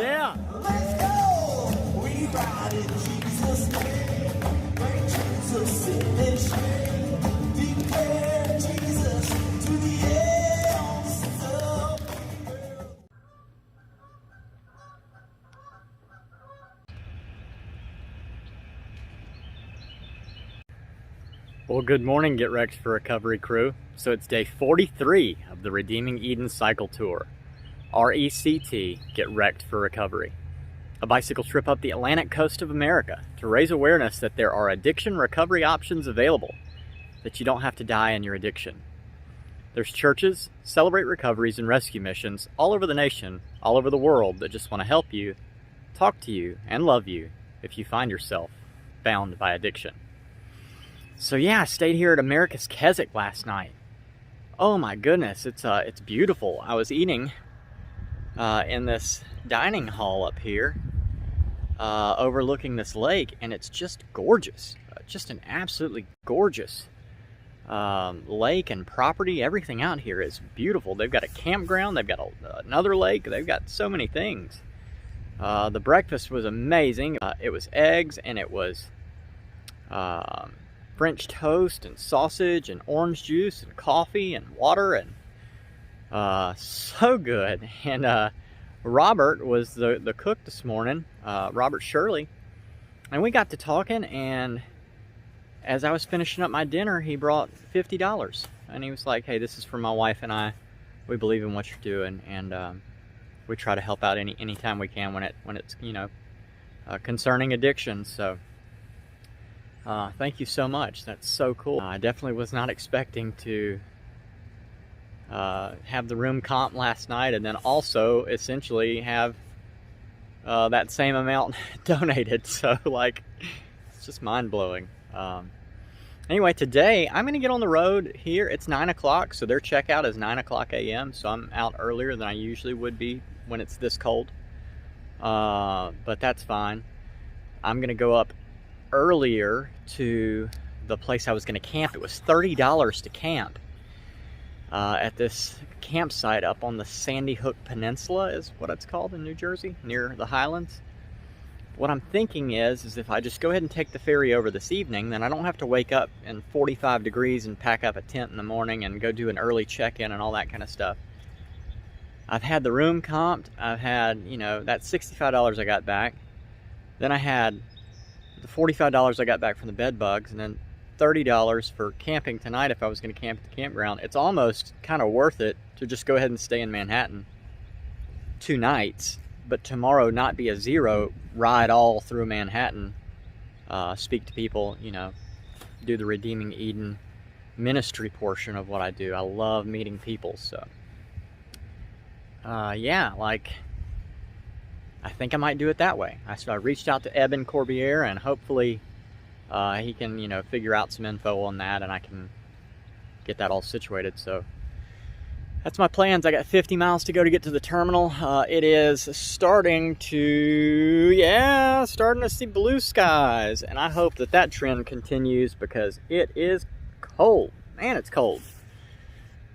Yeah. Let's go. We ride in Jesus' name. Bring Jesus in and shame. Declare Jesus to the ends of the earth. Well, good morning, Get Wrecked for Recovery crew. So it's day 43 of the Redeeming Eden Cycle Tour. RECT, Get Wrecked for Recovery. A bicycle trip up the Atlantic coast of America to raise awareness that there are addiction recovery options available, that you don't have to die in your addiction. There's churches, celebrate recoveries, and rescue missions all over the nation, all over the world that just want to help you, talk to you, and love you if you find yourself bound by addiction. So yeah, I stayed here at America's Keswick last night. Oh my goodness, it's beautiful. I was eating in this dining hall up here, overlooking this lake, and it's just gorgeous. Just an absolutely gorgeous lake and property. Everything out here is beautiful. They've got a campground, they've got another lake, they've got so many things. The breakfast was amazing. It was eggs, and it was French toast and sausage and orange juice and coffee and water, and so good. And Robert was the cook this morning, Robert Shirley, and we got to talking, and as I was finishing up my dinner, he brought $50, and he was like, hey, this is for my wife and I. We believe in what you're doing, and we try to help out anytime we can when it's concerning addiction. So thank you so much. That's so cool. I definitely was not expecting to have the room comp last night and then also essentially have that same amount donated. So like, it's just mind-blowing. Anyway, today I'm gonna get on the road here. It's 9 o'clock, so their checkout is 9 o'clock a.m. so I'm out earlier than I usually would be when it's this cold, but that's fine. I'm gonna go up earlier to the place I was gonna camp. It was $30 to camp at this campsite up on the Sandy Hook Peninsula is what it's called in New Jersey, near the Highlands. What I'm thinking is if I just go ahead and take the ferry over this evening, then I don't have to wake up in 45 degrees and pack up a tent in the morning and go do an early check-in and all that kind of stuff. I've had the room comped. I've had, that $65 I got back. Then I had the $45 I got back from the bed bugs, and then $30 for camping tonight if I was going to camp at the campground. It's almost kind of worth it to just go ahead and stay in Manhattan 2 nights, but tomorrow not be a zero, ride all through Manhattan, speak to people, do the Redeeming Eden ministry portion of what I do. I love meeting people, so yeah, like, I think I might do it that way. So I reached out to Eben Corbiere, and hopefully he can, figure out some info on that, and I can get that all situated. So that's my plans. I got 50 miles to go to get to the terminal. It is starting to see blue skies, and I hope that trend continues because it is cold. Man, it's cold.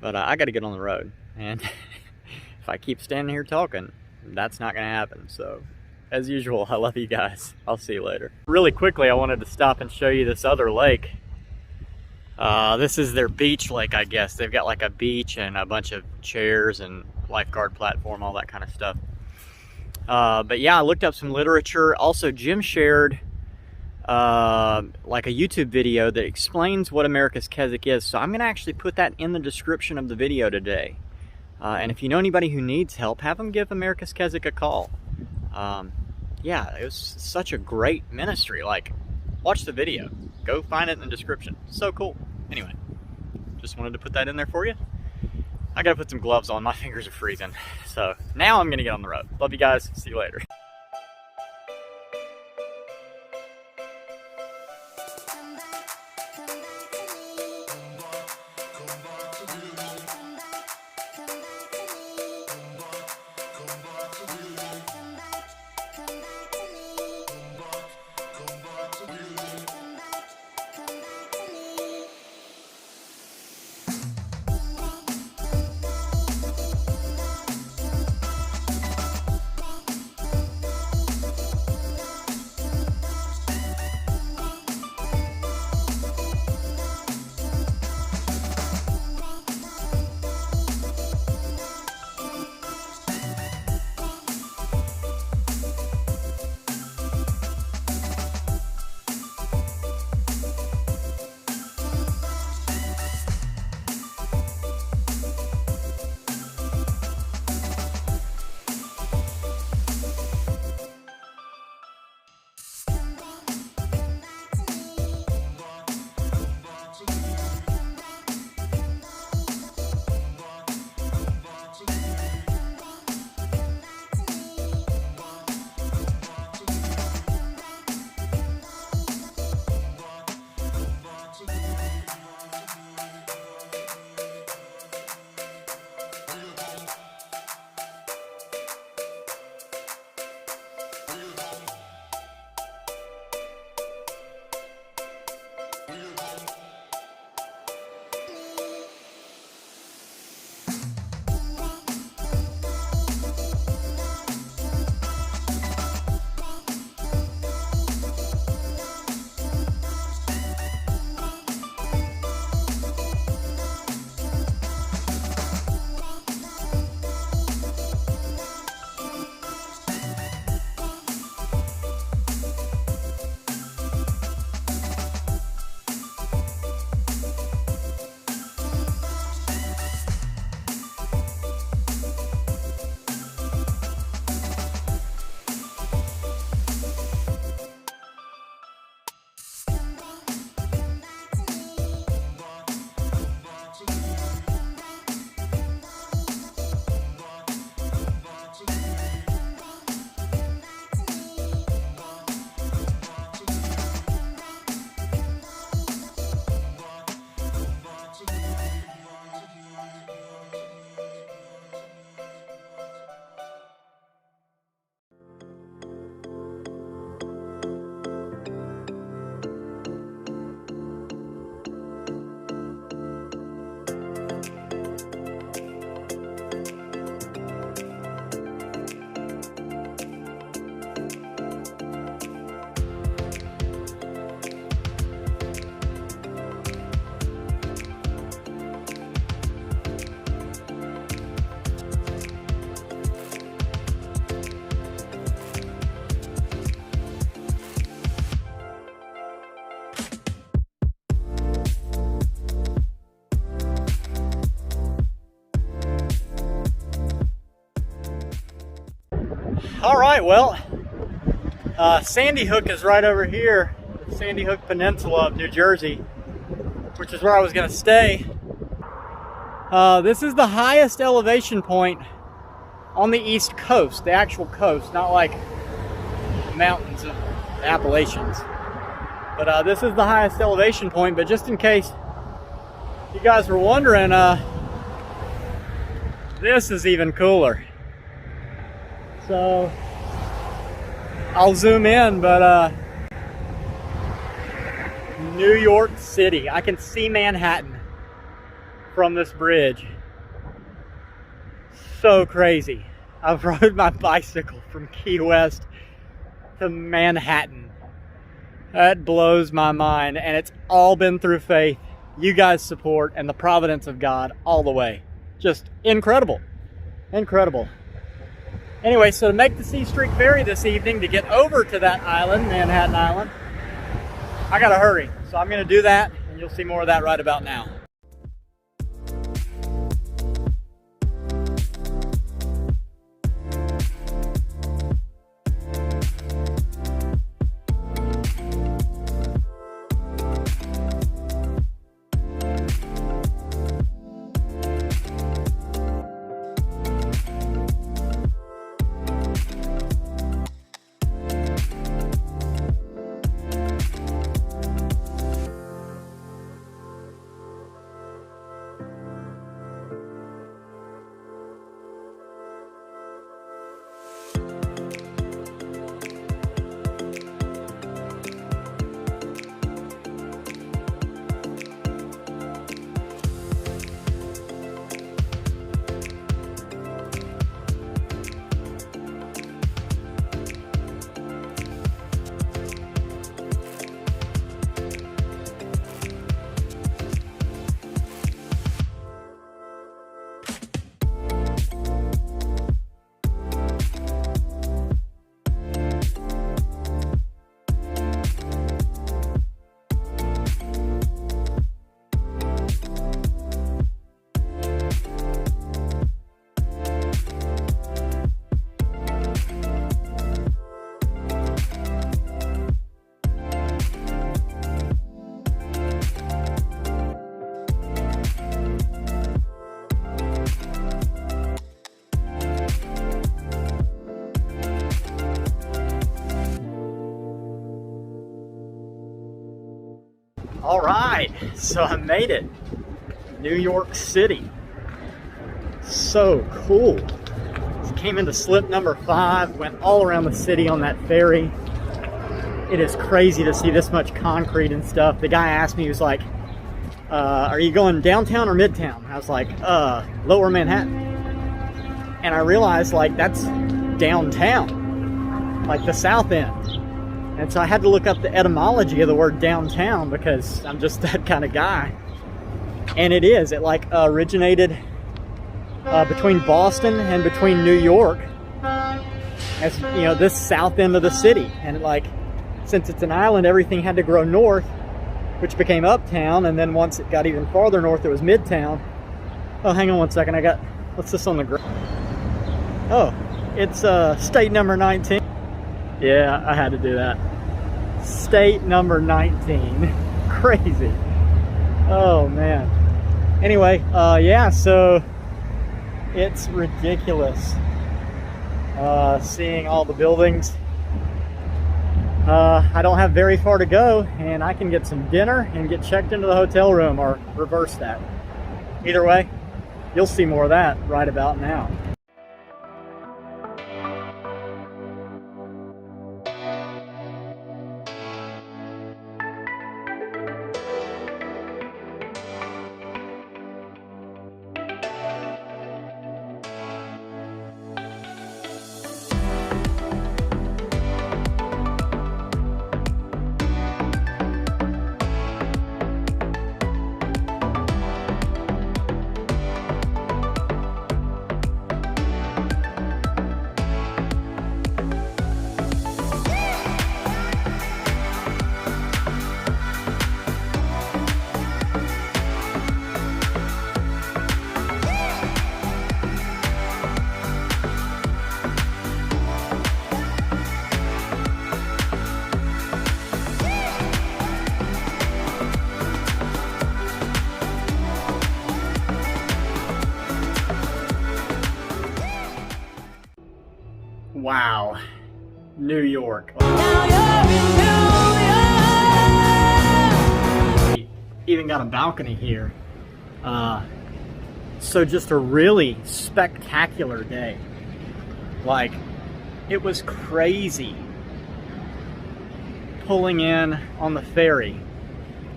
But I got to get on the road, and if I keep standing here talking, that's not going to happen. So as usual, I love you guys. I'll see you later. Really quickly, I wanted to stop and show you this other lake. This is their beach lake, I guess. They've got like a beach and a bunch of chairs and lifeguard platform, all that kind of stuff. But yeah, I looked up some literature. Also, Jim shared like a YouTube video that explains what America's Keswick is. So I'm going to actually put that in the description of the video today. And if you know anybody who needs help, have them give America's Keswick a call. Yeah, it was such a great ministry. Like, watch the video. Go find it in the description. So cool. Anyway, just wanted to put that in there for you. I gotta put some gloves on. My fingers are freezing. So now I'm gonna get on the road. Love you guys. See you later. Come All right, well, Sandy Hook is right over here, the Sandy Hook Peninsula of New Jersey, which is where I was going to stay. This is the highest elevation point on the East Coast, the actual coast, not like the mountains of the Appalachians. But this is the highest elevation point, but just in case you guys were wondering, this is even cooler. So I'll zoom in, but New York City. I can see Manhattan from this bridge. So crazy. I've rode my bicycle from Key West to Manhattan. That blows my mind, and it's all been through faith, you guys' support, and the providence of God all the way. Just incredible. Incredible. Anyway, so to make the Sea Streak Ferry this evening to get over to that island, Manhattan Island, I gotta hurry. So I'm gonna do that, and you'll see more of that right about now. All right, so I made it. New York City. So cool. Came into slip number 5, went all around the city on that ferry. It is crazy to see this much concrete and stuff. The guy asked me, he was like, are you going downtown or midtown? I was like, lower Manhattan. And I realized, like, that's downtown, like the south end. And so I had to look up the etymology of the word downtown because I'm just that kind of guy. And it is. It like originated between Boston and between New York, as you know, this south end of the city. And like, since it's an island, everything had to grow north, which became uptown. And then once it got even farther north, it was midtown. Oh, hang on one second. What's this on the ground? Oh, it's state number 19. Yeah, I had to do that. State number 19. Crazy. Oh, man. Anyway, yeah, so it's ridiculous seeing all the buildings. I don't have very far to go, and I can get some dinner and get checked into the hotel room, or reverse that. Either way, you'll see more of that right about now. Wow. New York. Even got a balcony here. So just a really spectacular day. Like, it was crazy pulling in on the ferry.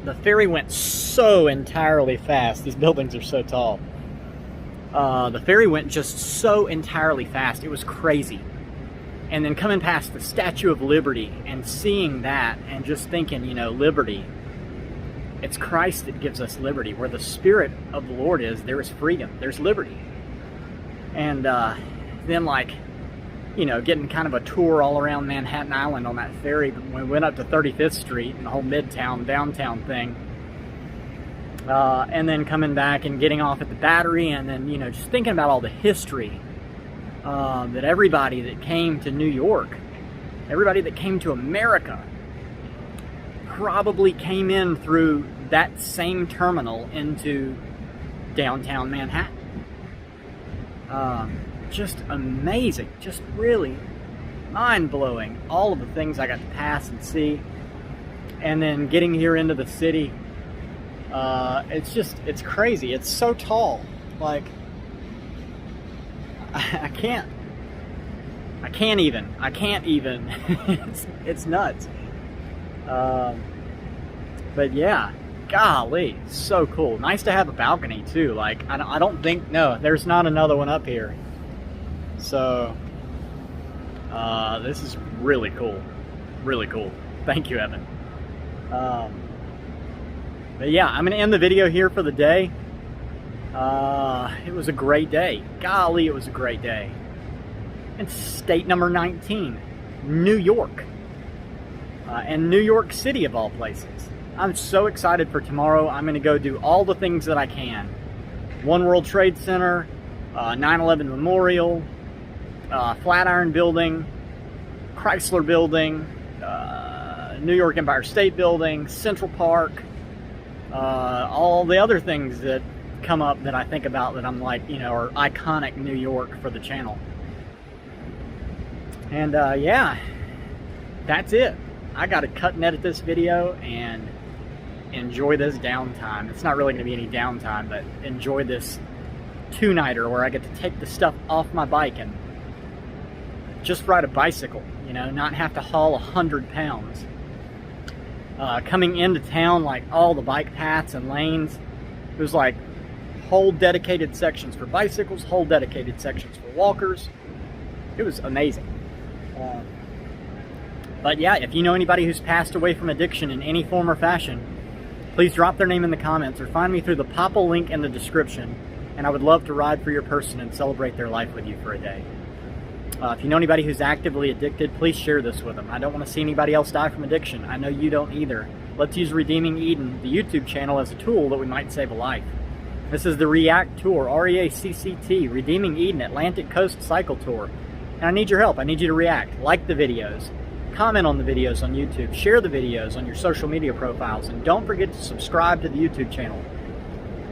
The ferry went so entirely fast. These buildings are so tall. The ferry went just so entirely fast. It was crazy. And then coming past the Statue of Liberty and seeing that and just thinking, you know, liberty. It's Christ that gives us liberty. Where the Spirit of the Lord is, there is freedom. There's liberty. And then, like, you know, getting kind of a tour all around Manhattan Island on that ferry. We went up to 35th Street and the whole Midtown, downtown thing. And then coming back and getting off at the Battery, and then, you know, just thinking about all the history that everybody that came to New York, everybody that came to America, probably came in through that same terminal into downtown Manhattan. Just amazing, just really mind-blowing, all of the things I got to pass and see. And then getting here into the city, it's crazy. It's so tall. Like, I can't even. It's nuts. But yeah, golly, so cool. Nice to have a balcony too. Like, I don't think, no, there's not another one up here. So, this is really cool. Really cool. Thank you, Evan. But yeah, I'm going to end the video here for the day. It was a great day. Golly, it was a great day. And state number 19, New York. And New York City, of all places. I'm so excited for tomorrow. I'm going to go do all the things that I can. One World Trade Center, 9/11 Memorial, Flatiron Building, Chrysler Building, New York Empire State Building, Central Park, all the other things that come up that I think about that I'm like, you know, are iconic New York for the channel. And yeah, that's it. I got to cut and edit this video and enjoy this downtime. It's not really going to be any downtime, but enjoy this two-nighter where I get to take the stuff off my bike and just ride a bicycle, you know, not have to haul 100 pounds. Coming into town, like all the bike paths and lanes, it was like whole dedicated sections for bicycles, whole dedicated sections for walkers. It was amazing. But yeah, if you know anybody who's passed away from addiction in any form or fashion, please drop their name in the comments or find me through the Popple link in the description, and I would love to ride for your person and celebrate their life with you for a day. If you know anybody who's actively addicted, please share this with them. I don't want to see anybody else die from addiction. I know you don't either. Let's use Redeeming Eden, the YouTube channel, as a tool that we might save a life. This is the REACCT Tour, R-E-A-C-C-T, Redeeming Eden Atlantic Coast Cycle Tour. And I need your help. I need you to react, like the videos, comment on the videos on YouTube, share the videos on your social media profiles, and don't forget to subscribe to the YouTube channel.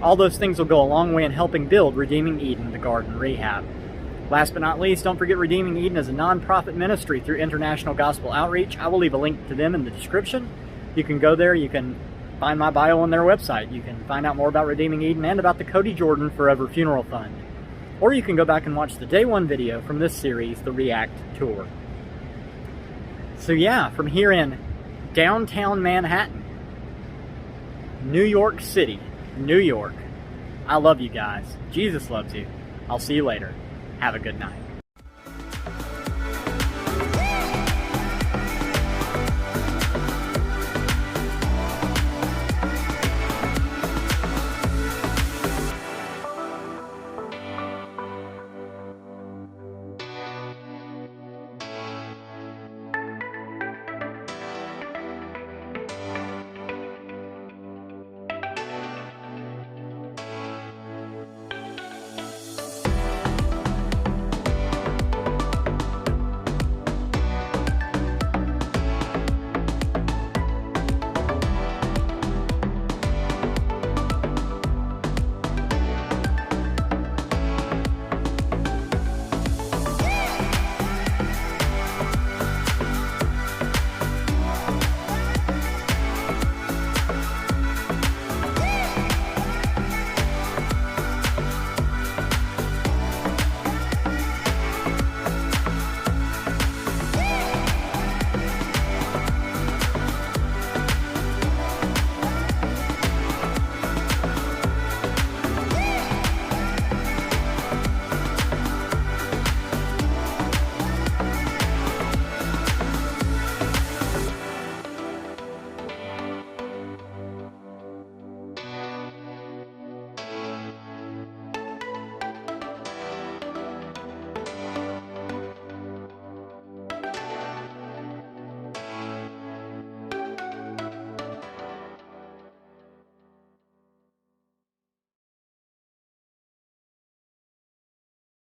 All those things will go a long way in helping build Redeeming Eden, the Garden Rehab. Last but not least, don't forget Redeeming Eden is a non-profit ministry through International Gospel Outreach. I will leave a link to them in the description. You can go there, you can find my bio on their website, you can find out more about Redeeming Eden and about the Cody Jordan Forever Funeral Fund. Or you can go back and watch the day one video from this series, the REACCT Tour. So yeah, from here in downtown Manhattan, New York City, New York, I love you guys. Jesus loves you. I'll see you later. Have a good night.